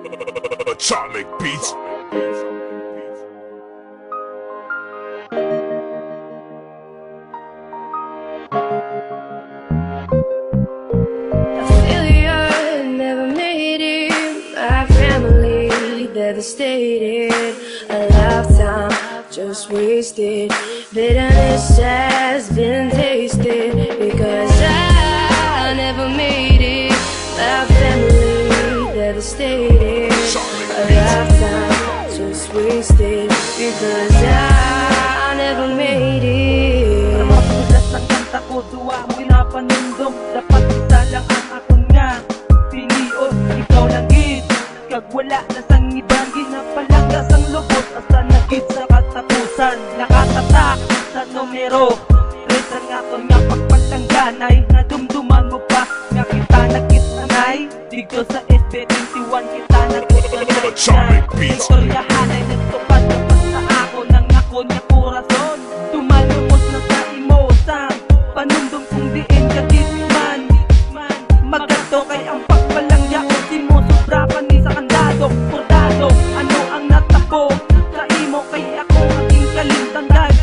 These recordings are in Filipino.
Atomic Beats. Failure never made it. My family devastated. A lifetime just wasted. Bitterness has been tasted because I never made it. My family devastated. A lifetime just wasted because I never made it. Mapulas ang kanta ko, duwa mo'y napanundong. Dapat isa lang ang akong nga piniot, ikaw lang gid. Kag wala na sang ibang ginapalanggas ang lubot. Asa na gid sa katapusan, nakatatak sa numero. Resan nga to nga pagpalangganay, nadumduman mo pa nga kita nakitanay. Dito sa SB21 kita nakitanay. Istoryahanay nagtupad dapat sa ako ng ako niya korason. Tumalumos na sa imosang panundong kung diin ka man. Magkanto kay ang pagpalangya o si mo sobra pa ni sa kandado. Kordado, ano ang natako sa imo kay ako aking kalimtandag.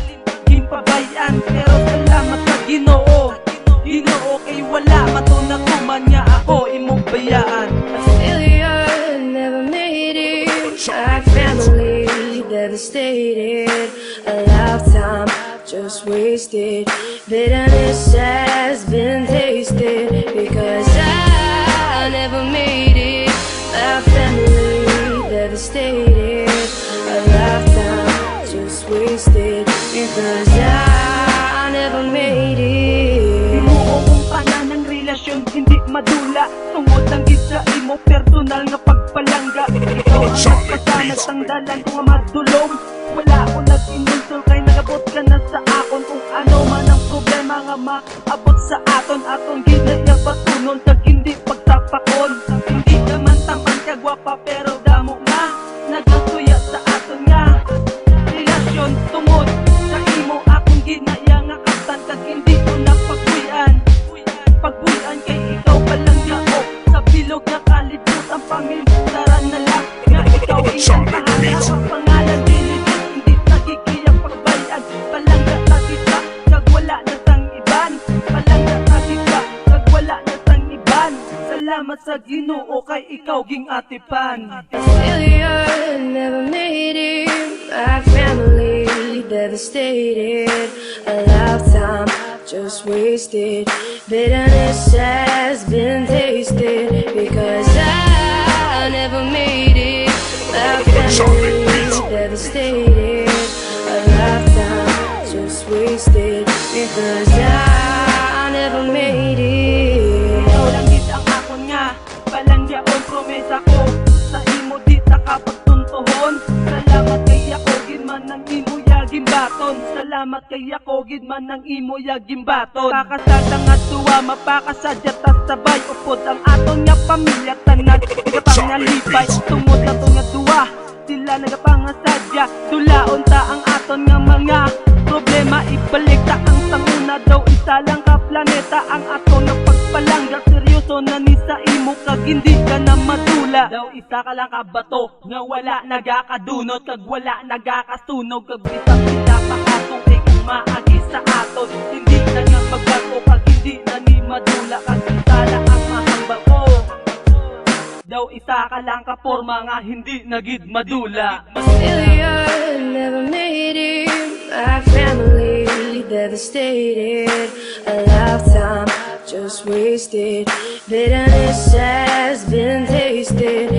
Gimpabayan pero salamat sa Ginoo. Ginoo kay wala matuna ko man niya ako imong bayaan. Failure never made it. My family devastated. A lifetime just wasted. Bitterness has been tasted because I never made it. My family devastated. A lifetime just wasted because I never made it. Himuo kung pana ng relasyon hindi madula. Tungod ang gisa imo personal nga pagpalangga. Ikaw ang nagpasanag tangdalan ko nga madulong. Wala ko nag-inulsol kay nagabot ka na sa akon. Kung ano man ang problema nga maabot sa aton. Aton ginaya patunon kag hindi pagtapakon. Hindi naman tamang kagwapa pero damo nga nagasuya sa aton nga relasyon. Tungod sa imo akong ginaya nga kaptan kag hindi ko napagbuyan. Pagbuyan kay ikaw palang yao sa bilog nga kalibutan pamintaran na lang nga ikaw iyang tahanan. Ang pangalan diligid hindi nagigiyang pagbayan. Palangga sa kita kag wala na sang iban. Palangga sa kita kag wala na sang iban. Salamat sa Ginoo kay ikaw ging atipan. Failure never made it. My family devastated. A lifetime just wasted. Bitterness has been tasted because I never made it. My family devastated. A lifetime just wasted because I never made it. Ikaw lang gid ang akon nga palangyaon promesa ko sa imo di ta kapagtuntuhon. Salamat kay ako gid man ang imo yaging baton. Salamat kay ako gid man ang imo yaging baton. Pakasada nga tuwa mapakasadya ta sabay upod ang aton nga pamilya tanan nagapangalipay. Tungod na to nga duwa sila nagapangasadya. Dulaon ta ang aton nga mga problema ibalik ta ang sanguna daw isa lang ka planeta ang aton nga pagpalangga. Seryoso na ni sa imo kag hindi ka na madula. Daw isa ka lang ka bato nga wala nagakadunot kag wala nagakasunog kag bisang sila pa atong kung maagi sa aton. Hindi na nga magbago kag hindi na ni madula kag isa lang ang mahambal ko. Daw isa ka lang ka porma nga hindi nagid madula. Failure never made it. My family devastated. A lifetime just wasted. Bitterness has been tasted